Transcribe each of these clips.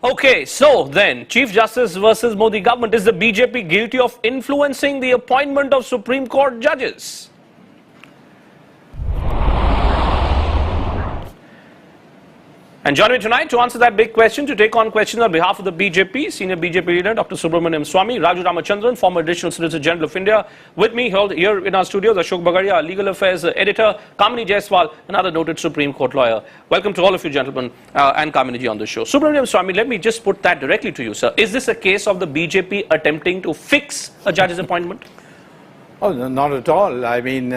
Okay, so then, Chief Justice versus Modi government. Is the BJP guilty of influencing the appointment of Supreme Court judges? And joining me tonight to answer that big question, to take on questions on behalf of the BJP, Senior BJP leader Dr. Subramaniam Swamy, Raju Ramachandran, former Additional Solicitor General of India. With me here in our studios, Ashok Bagaria, our Legal Affairs Editor, Kamini Jaiswal, another noted Supreme Court lawyer. Welcome to all of you gentlemen and Kamini ji on the show. Subramaniam Swamy, let me just put that directly to you, sir. Is this a case of the BJP attempting to fix a judge's appointment? Oh, no, not at all. I mean,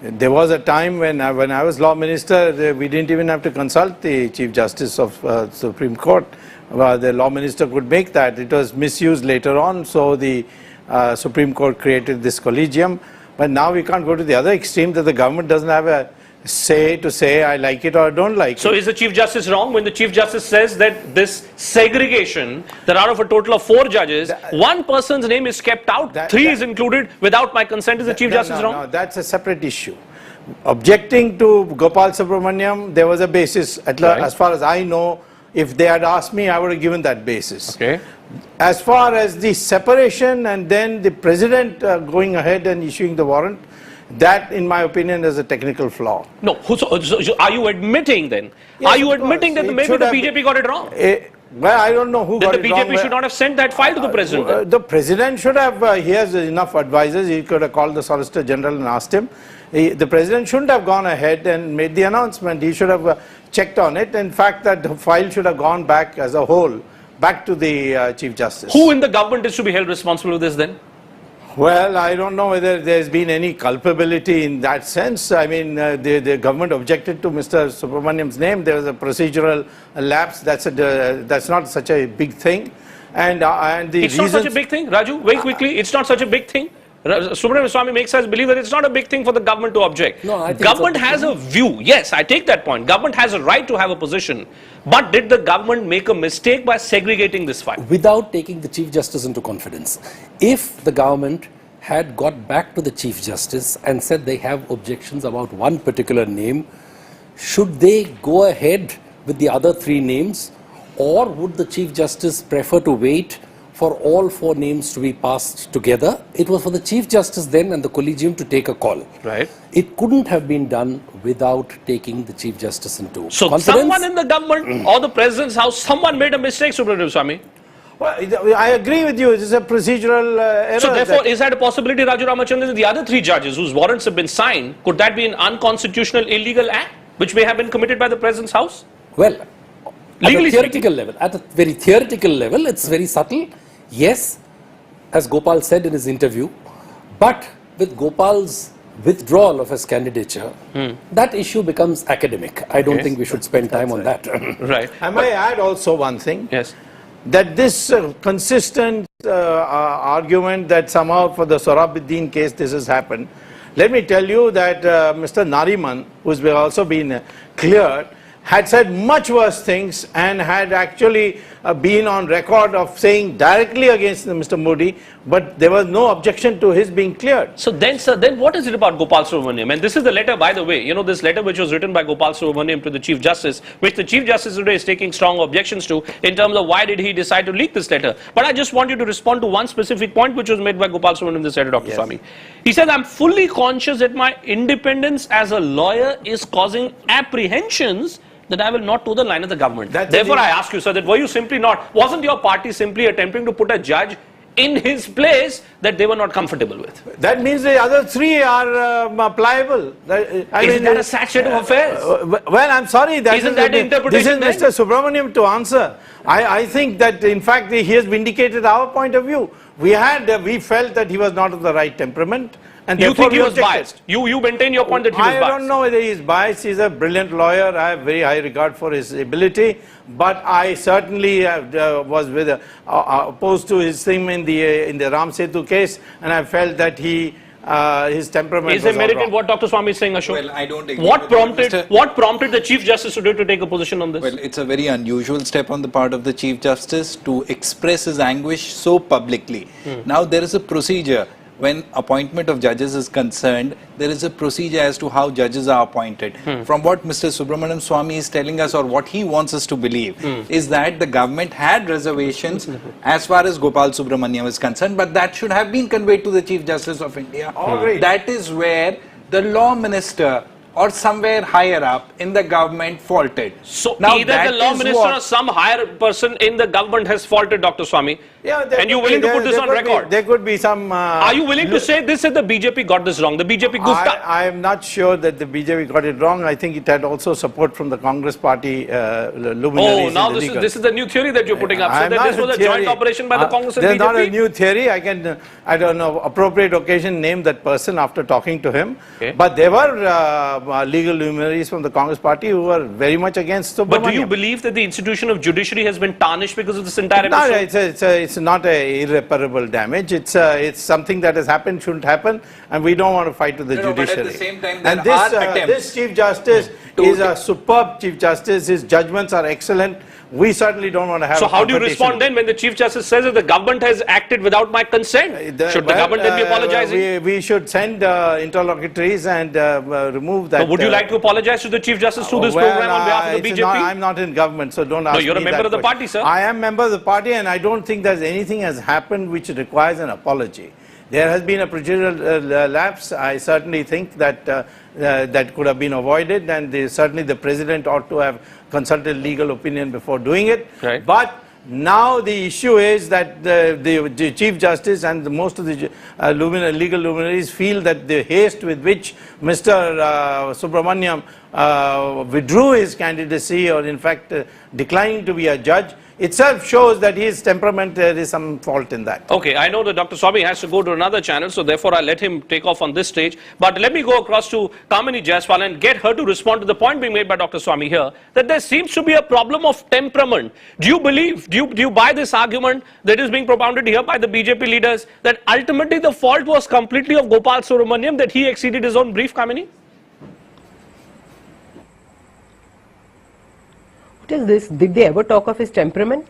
there was a time when I was law minister, we didn't even have to consult the Chief Justice of Supreme Court. The law minister could make that. It was misused later on, so the Supreme Court created this collegium. But now we can't go to the other extreme that the government doesn't have a say to say I like it or I don't like it. So is the Chief Justice wrong when the Chief Justice says that this segregation, that out of a total of 4 judges, one person's name is kept out, 3 is included without my consent? Is the Chief Justice wrong? No, that's a separate issue. Objecting to Gopal Subramaniam, there was a basis. As far as I know, if they had asked me, I would have given that basis. Okay. As far as the separation and then the president going ahead and issuing the warrant, that, in my opinion, is a technical flaw. No, so are you admitting then? Yes, are you admitting that maybe the BJP got it wrong? Well, I don't know who got it wrong. That the BJP should not have sent that file to the president? The president should have, he has enough advisors, he could have called the Solicitor General and asked him. The president shouldn't have gone ahead and made the announcement. He should have checked on it. In fact, that file should have gone back as a whole, back to the Chief Justice. Who in the government is to be held responsible for this then? Well, I don't know whether there's been any culpability in that sense. I mean, the government objected to Mr. Subramaniam's name. There was a procedural lapse. That's not such a big thing. And the it's not such a big thing, Raju. Very quickly, it's not such a big thing. Subramaniam Swamy makes us believe that it's not a big thing for the government to object. No, I think government has a view. Yes, I take that point. Government has a right to have a position. But did the government make a mistake by segregating this file? Without taking the Chief Justice into confidence. If the government had got back to the Chief Justice and said they have objections about one particular name, should they go ahead with the other 3 names, or would the Chief Justice prefer to wait for all 4 names to be passed together? It was for the Chief Justice then and the collegium to take a call. Right. It couldn't have been done without taking the Chief Justice into confidence. So someone in the government or the President's house, someone made a mistake, Subramaniam Swamy. Well, I agree with you. It is a procedural error. So therefore, is that a possibility, Raju Ramachandran, that the other 3 judges whose warrants have been signed, could that be an unconstitutional, illegal act which may have been committed by the President's house? Well, legally at a theoretical level, at a very theoretical level, it's very subtle. Yes, as Gopal said in his interview, but with Gopal's withdrawal of his candidature, that issue becomes academic. I don't think we should spend time on that. Right. I may add also one thing. Yes. That this consistent argument that somehow for the Sohrabuddin case this has happened. Let me tell you that Mr. Nariman, who's also been cleared, had said much worse things and had actually been on record of saying directly against Mr. Modi, but there was no objection to his being cleared. So then, sir, then what is it about Gopal Subramaniam? And this is the letter, by the way, you know, this letter which was written by Gopal Subramaniam to the Chief Justice, which the Chief Justice today is taking strong objections to in terms of why did he decide to leak this letter. But I just want you to respond to one specific point which was made by Gopal Subramaniam in this letter, Dr. Swamy. He said, I'm fully conscious that my independence as a lawyer is causing apprehensions that I will not toe the line of the government. Therefore, I ask you, sir, that were you simply not, wasn't your party simply attempting to put a judge in his place that they were not comfortable with? That means the other 3 are pliable. Isn't that a sad state of affairs? Well, I'm sorry. Isn't that the interpretation? This is Mr. Subramaniam to answer. I think that in fact he has vindicated our point of view. We felt that he was not of the right temperament. And you think he was biased? You maintain your point that he was biased? I don't know whether he is biased. He's a brilliant lawyer. I have very high regard for his ability. But I certainly was opposed to his thing in the Ram Setu case, and I felt that his temperament is there merit in what Dr. Swamy is saying, Ashok? Well, I don't agree. What prompted the Chief Justice today to take a position on this? Well, it's a very unusual step on the part of the Chief Justice to express his anguish so publicly. Now, there is a procedure. when appointment of judges is concerned, there is a procedure as to how judges are appointed. From what Mr. Subramaniam Swamy is telling us, or what he wants us to believe, is that the government had reservations as far as Gopal Subramaniam is concerned, but that should have been conveyed to the Chief Justice of India. That is where the law minister or somewhere higher up in the government faulted. So Now either that the law is minister what- or some higher person in the government has faulted, Dr. Swamy. Yeah, and you're willing to put this on record? There could be some... Are you willing to say this is the BJP got this wrong? The BJP goofed up. I am not sure that the BJP got it wrong. I think it had also support from the Congress party luminaries. Oh, now this is the new theory that you're putting up. So I'm that not this was a theory. joint operation by the Congress and There's BJP? not a new theory. I can, I don't know, appropriate occasion name that person after talking to him. Okay. But there were legal luminaries from the Congress party who were very much against Subramaniam. But do you believe that the institution of judiciary has been tarnished because of this entire No, episode? it's not a irreparable damage. It's something that has happened, shouldn't happen, and we don't want to fight with the No, but at the judiciary. same time, there And this, are attempts this Chief Justice is a superb Chief Justice. His judgments are excellent. We certainly don't want to have So a how do you competition. respond then when the Chief Justice says that the government has acted without my consent? Should the government then be apologizing? We should send interlocutories and remove that. So would you like to apologize to the Chief Justice through this program on behalf of the BJP? I'm not in government, so don't ask me you're a member that of the question. party, sir. I am a member of the party, and I don't think there's anything has happened which requires an apology. There has been a procedural lapse. I certainly think that that could have been avoided, and certainly the president ought to have consulted legal opinion before doing it. Right. But now the issue is that the Chief Justice and most of the legal luminaries feel that the haste with which Mr. Subramaniam withdrew his candidacy, or in fact declining to be a judge, itself shows that his temperament, there is some fault in that. Okay, I know that Dr. Swamy has to go to another channel, so therefore I'll let him take off on this stage. But let me go across to Kamini Jaiswal and get her to respond to the point being made by Dr. Swamy here, that there seems to be a problem of temperament. Do you believe, do you buy this argument that is being propounded here by the BJP leaders, that ultimately the fault was completely of Gopal Subramaniam, that he exceeded his own brief, Kamini? What is this? Did they ever talk of his temperament?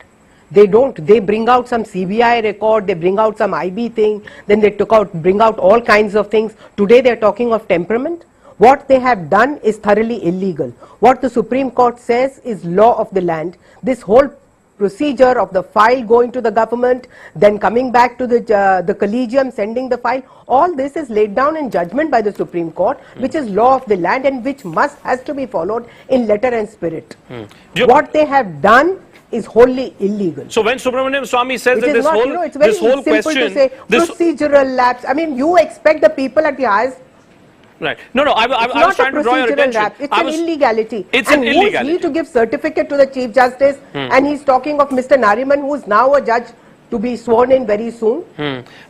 They don't. They bring out some CBI record, they bring out some IB thing, then they bring out all kinds of things. Today they are talking of temperament. What they have done is thoroughly illegal. What the Supreme Court says is law of the land. This whole procedure of the file going to the government, then coming back to the collegium, sending the file, all this is laid down in judgment by the Supreme Court, which is law of the land and which has to be followed in letter and spirit. What they have done is wholly illegal. So when Subramaniam Swamy says It that is this not, whole, it's very this whole simple question, to say procedural lapse. I mean, you expect the people at the highest. Right. No, I was Not trying a to draw your procedural attention. lapse. It's an illegality. It's and an who illegality. is he to give certificate to the Chief Justice? And he's talking of Mr. Nariman, who is now a judge to be sworn in very soon.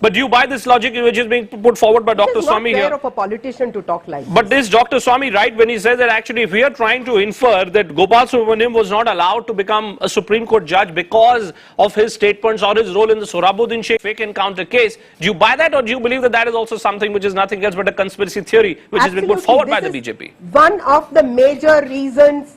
But do you buy this logic which is being put forward by Dr. It is not Swamy fair here? of a politician to talk like But is Dr. Swamy right when he says that actually if we are trying to infer that Gopal Subramaniam was not allowed to become a Supreme Court judge because of his statements or his role in the Sohrabuddin Sheikh fake encounter case, do you buy that, or do you believe that that is also something which is nothing else but a conspiracy theory which has been put forward by the This is BJP? One of the major reasons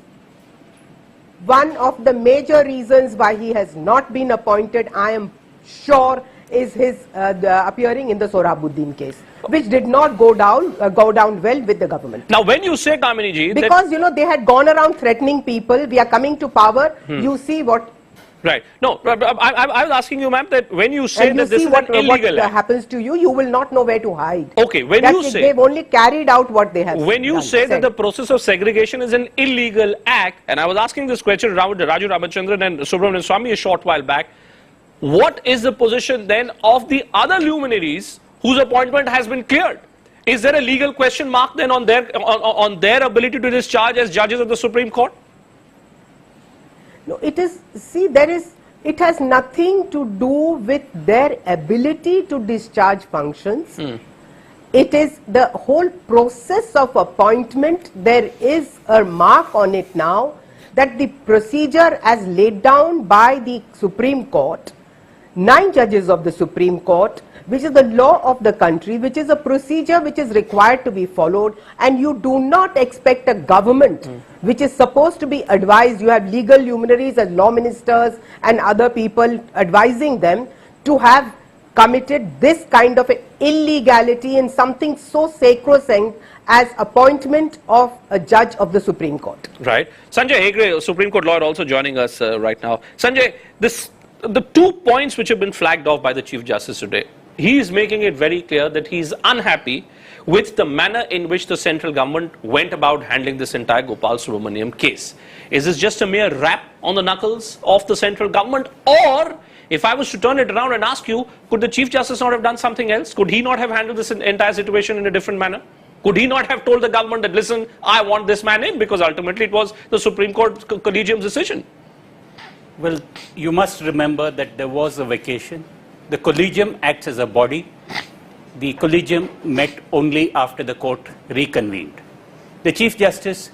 why he has not been appointed, I am sure, is his appearing in the Sohrabuddin case, which did not go down well with the government. Now when you say, Kamini ji, Because, you know, they had gone around threatening people, we are coming to power, you see what... Right. No, I was asking you, ma'am, that when you say and that you this see is what an illegal act, happens to you, you will not know where to hide. Okay, when That's you it, say... they've only carried out what they have When you done, say that said. the process of segregation is an illegal act, and I was asking this question to Raju Ramachandran and Subramanian Swamy a short while back, what is the position then of the other luminaries whose appointment has been cleared? Is there a legal question mark then on their ability to discharge as judges of the Supreme Court? No, it is, see, it has nothing to do with their ability to discharge functions. It is the whole process of appointment. There is a mark on it now that the procedure as laid down by the Supreme Court, 9 judges of the Supreme Court, which is the law of the country, which is a procedure which is required to be followed, and you do not expect a government which is supposed to be advised, you have legal luminaries as law ministers and other people advising them to have committed this kind of illegality in something so sacrosanct as appointment of a judge of the Supreme Court. Right. Sanjay Hegde, Supreme Court lawyer, also joining us right now. Sanjay, the 2 points which have been flagged off by the Chief Justice today, he is making it very clear that he is unhappy with the manner in which the central government went about handling this entire Gopal Subramaniam case. Is this just a mere rap on the knuckles of the central government, or if I was to turn it around and ask you, could the Chief Justice not have done something else? Could he not have handled this entire situation in a different manner? Could he not have told the government that, listen, I want this man in, because ultimately it was the Supreme Court collegium's decision? Well, you must remember that there was a vacation. The collegium acts as a body. The collegium met only after the court reconvened. The Chief Justice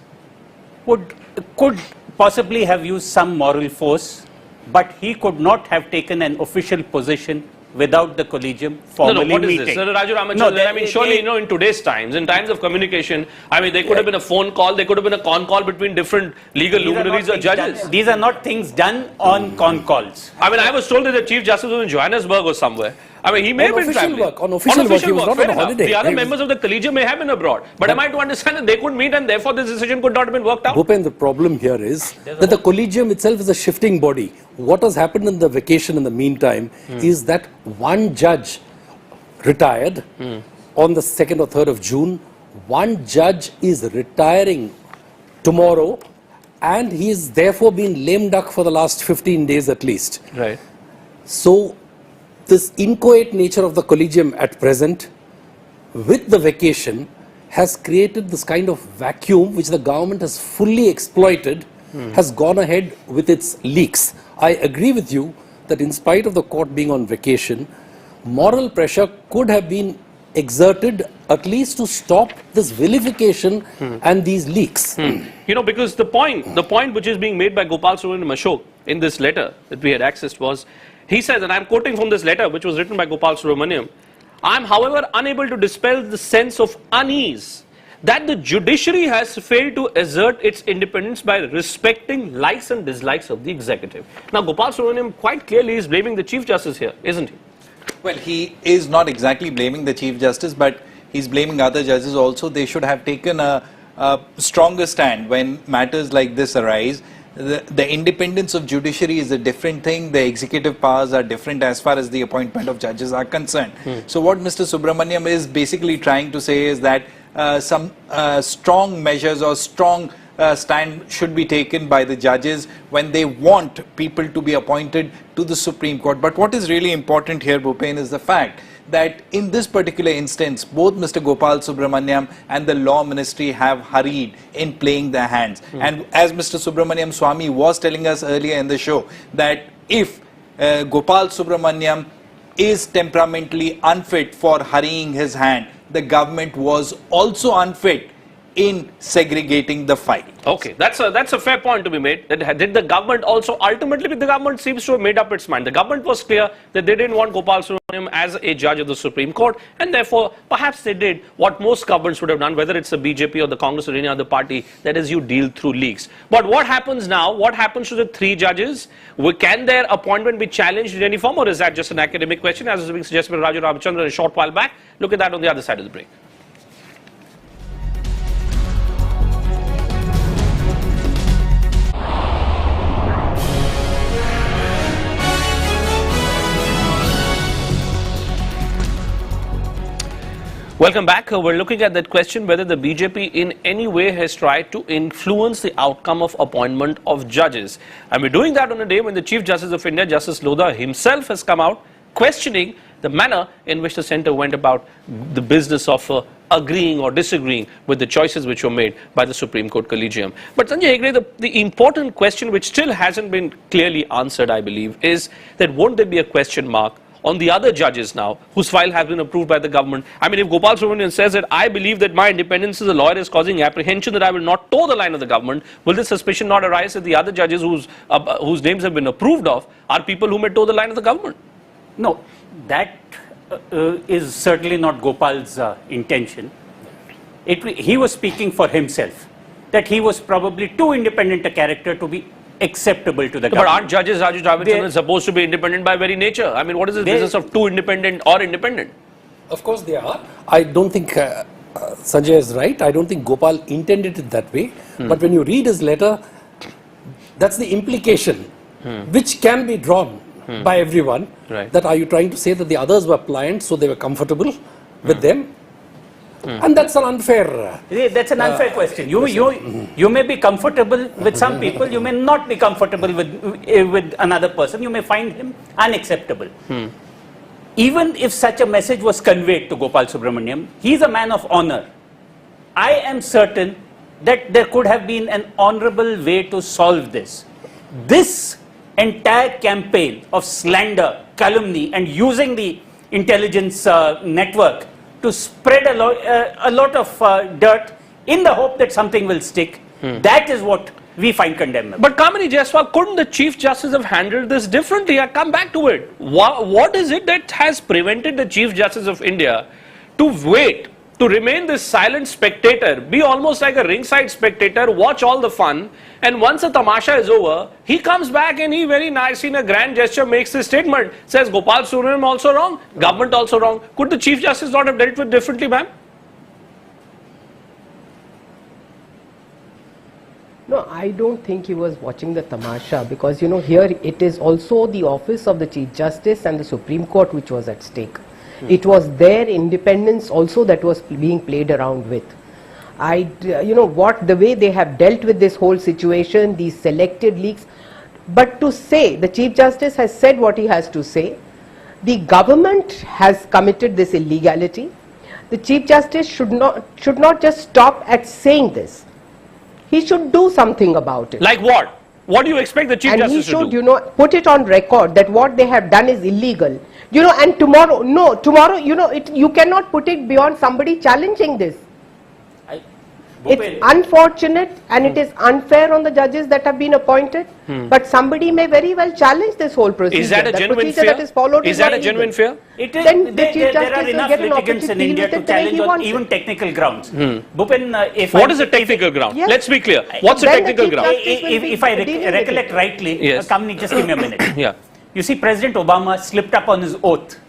could possibly have used some moral force, but he could not have taken an official position without the collegium formally what is meeting. this? Raju Ramachandran, I mean, surely, in today's times, in times of communication, I mean, there could have been a phone call, there could have been a con call between different legal luminaries or judges. These are not things done on con calls. I mean, I was told that the Chief Justice was in Johannesburg or somewhere. I mean, he may have been traveling. On official work, he was not fair on enough. holiday. The other members of the collegium may have been abroad. But am I to understand that they couldn't meet and therefore this decision could not have been worked out? Bhupen, the problem here is that the collegium itself is a shifting body. What has happened in the vacation in the meantime is that one judge retired on the 2nd or 3rd of June. One judge is retiring tomorrow, and he is therefore being lame duck for the last 15 days at least. Right. So this inchoate nature of the collegium at present, with the vacation, has created this kind of vacuum which the government has fully exploited, has gone ahead with its leaks. I agree with you that in spite of the court being on vacation, moral pressure could have been exerted at least to stop this vilification and these leaks. You know, because the point which is being made by Gopal Subramaniam Ashok in this letter that we had accessed was, he says, and I'm quoting from this letter which was written by Gopal Subramaniam, I am, however, unable to dispel the sense of unease that the judiciary has failed to assert its independence by respecting likes and dislikes of the executive. Now, Gopal Subramaniam quite clearly is blaming the Chief Justice here, isn't he? Well, he is not exactly blaming the Chief Justice, but he's blaming other judges also. They should have taken a stronger stand when matters like this arise. The independence of judiciary is a different thing. The executive powers are different as far as the appointment of judges are concerned. So what Mr. Subramaniam is basically trying to say is that some strong measures or strong stand should be taken by the judges when they want people to be appointed to the Supreme Court. But what is really important here, Bhupen, is the fact that in this particular instance, both Mr. Gopal Subramaniam and the Law Ministry have hurried in playing their hands. And as Mr. Subramaniam Swamy was telling us earlier in the show, that if Gopal Subramaniam is temperamentally unfit for hurrying his hand, the government was also unfit in segregating the file. Okay, that's a fair point to be made. Did the government also, ultimately the government seems to have made up its mind. The government was clear that they didn't want Gopal Subramaniam as a judge of the Supreme Court, and therefore perhaps they did what most governments would have done, whether it's the BJP or the Congress or any other party, that is, you deal through leaks. But what happens now? What happens to the 3 judges? Can their appointment be challenged in any form, or is that just an academic question, as was being suggested by Raju Ramachandran a short while back? Look at that on the other side of the break. Welcome back. We're looking at that question whether the BJP in any way has tried to influence the outcome of appointment of judges. And we're doing that on a day when the Chief Justice of India, Justice Lodha himself, has come out questioning the manner in which the centre went about the business of agreeing or disagreeing with the choices which were made by the Supreme Court Collegium. But Sanjay Hegde, the important question which still hasn't been clearly answered, I believe, is that won't there be a question mark on the other judges now whose file has been approved by the government? I mean, if Gopal Subramaniam says that I believe that my independence as a lawyer is causing apprehension that I will not toe the line of the government, will this suspicion not arise that the other judges whose names have been approved of are people who may toe the line of the government? No, that is certainly not Gopal's intention. He was speaking for himself, that he was probably too independent a character to be acceptable to the But government. aren't judges, Raju Ravichandran, They- supposed to be independent by very nature? I mean, what is this They- business of two independent or independent? Of course they are. I don't think Sanjay is right. I don't think Gopal intended it that way. But when you read his letter, that's the implication which can be drawn by everyone. Right. That are you trying to say that the others were pliant so they were comfortable with them? And that's an unfair. That's an unfair question. You may be comfortable with some people, you may not be comfortable with another person, you may find him unacceptable. Even if such a message was conveyed to Gopal Subramaniam, he is a man of honor. I am certain that there could have been an honorable way to solve this. This entire campaign of slander, calumny, and using the intelligence network to spread a lot of dirt in the hope that something will stick, that is what we find condemnable. But Kamini Jaiswal, couldn't the Chief Justice have handled this differently? I come back to it. What is it that has prevented the Chief Justice of India to wait, to remain this silent spectator, be almost like a ringside spectator, watch all the fun, and once the tamasha is over, he comes back and he very nicely in a grand gesture makes this statement, says Gopal Subramaniam also wrong, government also wrong. Could the Chief Justice not have dealt with differently, ma'am? No, I don't think he was watching the tamasha, because here it is also the office of the Chief Justice and the Supreme Court which was at stake. It was their independence also that was being played around with. The way they have dealt with this whole situation, these selected leaks, but to say, the Chief Justice has said what he has to say, the government has committed this illegality, the Chief Justice should not just stop at saying this. He should do something about it. Like what? What do you expect the Chief And he Justice to should, do? put it on record that what they have done is illegal. And tomorrow, you cannot put it beyond somebody challenging this. It's unfortunate and it is unfair on the judges that have been appointed, but somebody may very well challenge this whole procedure. Is that a The genuine procedure fear? that is followed Is not that a genuine illegal. fear? It is, Then the Chief there are Justice will enough get an litigants in opportunity to India deal to with it the way challenge he on wants even it. technical grounds. Bhupen, if What I, is a technical ground? Yes. Let's be clear. What's a Then the technical Chief ground? Justice will be if I dealing with recollect it. rightly, Yes. Kamini, just give me a minute. Yeah. You see, President Obama slipped up on his oath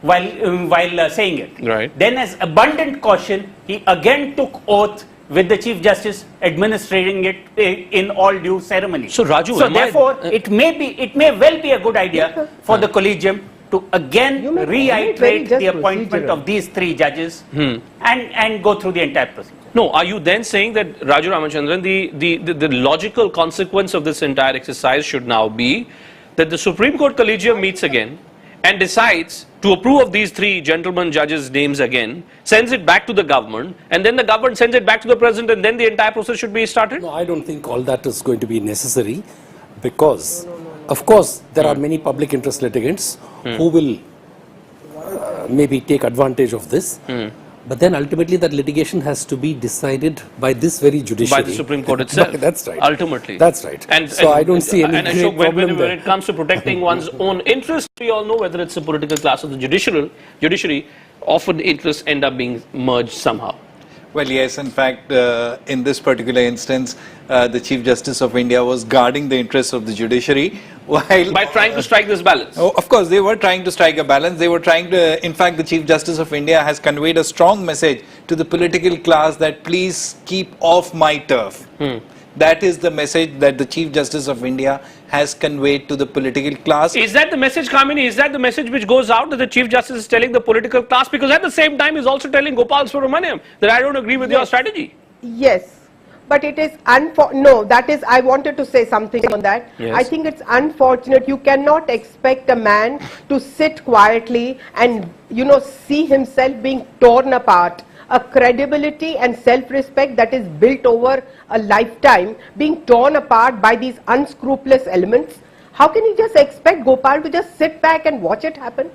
while saying it. Right. Then, as abundant caution, he again took oath with the Chief Justice administering it in all due ceremony. So, Raju, so am I- therefore, it may well be a good idea for the collegium to again You may call it very reiterate just the appointment procedural. of these three judges and go through the entire procedure. No, are you then saying that, Raju Ramachandran, the logical consequence of this entire exercise should now be that the Supreme Court Collegium meets again and decides to approve of these three gentlemen judges' names again, sends it back to the government, and then the government sends it back to the president, and then the entire process should be started? No, I don't think all that is going to be necessary, because, of course, there are many public interest litigants who will maybe take advantage of this. But then ultimately that litigation has to be decided by this very judiciary. By the Supreme Court itself. That's right. Ultimately. That's right. And I don't see any and great Ashok, problem when there. it comes to protecting one's own interests, we all know whether it's the political class or the judiciary, often interests end up being merged somehow. Well, yes, in fact, in this particular instance, the Chief Justice of India was guarding the interests of the judiciary while... By trying to strike this balance. Oh, of course, they were trying to strike a balance. They were trying to, in fact, the Chief Justice of India has conveyed a strong message to the political class that please keep off my turf. That is the message that the Chief Justice of India has conveyed to the political class. Is that the message, Kamini? Is that the message which goes out that the Chief Justice is telling the political class? Because at the same time, he's also telling Gopal Subramaniam that I don't agree with your strategy. Yes, but it is I wanted to say something on that. Yes. I think it's unfortunate. You cannot expect a man to sit quietly and, see himself being torn apart. A credibility and self-respect that is built over a lifetime being torn apart by these unscrupulous elements. How can you just expect Gopal to just sit back and watch it happen?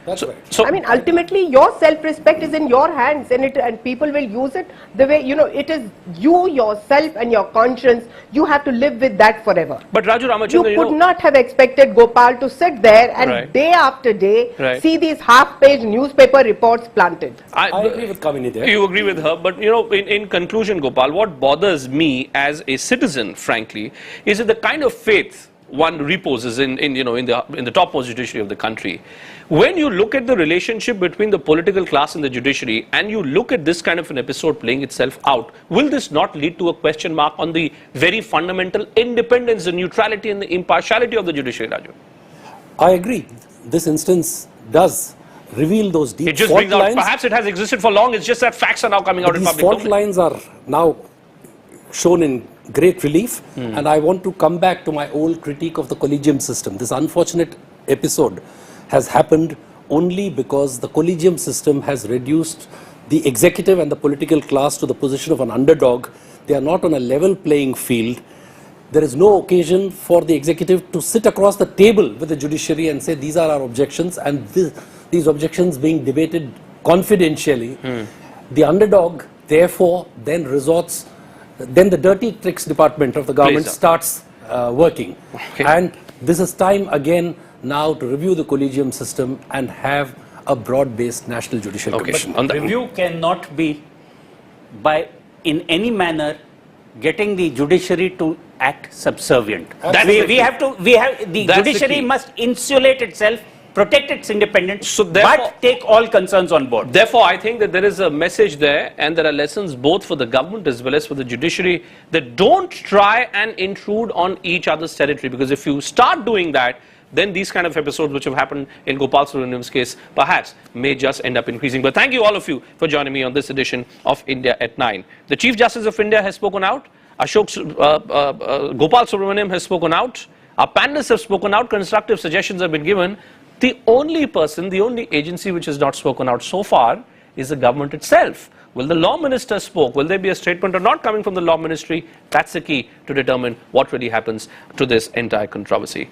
That's right. So, I mean, ultimately, your self-respect is in your hands, and people will use it the way, it is you, yourself, and your conscience. You have to live with that forever. but Raju You Ramachandran, could not have expected Gopal to sit there and Right. day after day Right. see these half-page newspaper reports planted. I agree with Kamini there. You agree with her, but in conclusion, Gopal, what bothers me as a citizen, frankly, is that the kind of faith one reposes in the topmost judiciary of the country. When you look at the relationship between the political class and the judiciary, and you look at this kind of an episode playing itself out, will this not lead to a question mark on the very fundamental independence, the neutrality, and the impartiality of the judiciary, Raju? I agree. This instance does reveal those deep It just fault brings out, lines. perhaps it has existed for long, it's just that facts are now coming out in These public fault domain. lines are now shown in great relief, and I want to come back to my old critique of the collegium system. This unfortunate episode has happened only because the collegium system has reduced the executive and the political class to the position of an underdog. They are not on a level playing field. There is no occasion for the executive to sit across the table with the judiciary and say these are our objections, and these objections being debated confidentially. The underdog therefore then resorts, then the dirty tricks department of the government Please, sir. starts working. Okay. And this is time again now to review the collegium system and have a broad-based National Judicial Okay. Commission. On that- Review cannot be by, in any manner, getting the judiciary to act subservient. That's We, the we key. have to, we have, the That's the judiciary key. must insulate itself, protect its independence, So therefore- but take all concerns on board. Therefore, I think that there is a message there, and there are lessons both for the government as well as for the judiciary, that don't try and intrude on each other's territory, because if you start doing that, then these kind of episodes which have happened in Gopal Subramaniam's case perhaps may just end up increasing. But thank you all of you for joining me on this edition of India at 9. The Chief Justice of India has spoken out. Gopal Subramaniam has spoken out. Our panelists have spoken out. Constructive suggestions have been given. The only person, the only agency which has not spoken out so far is the government itself. Will the law minister spoke? Will there be a statement or not coming from the law ministry? That's the key to determine what really happens to this entire controversy.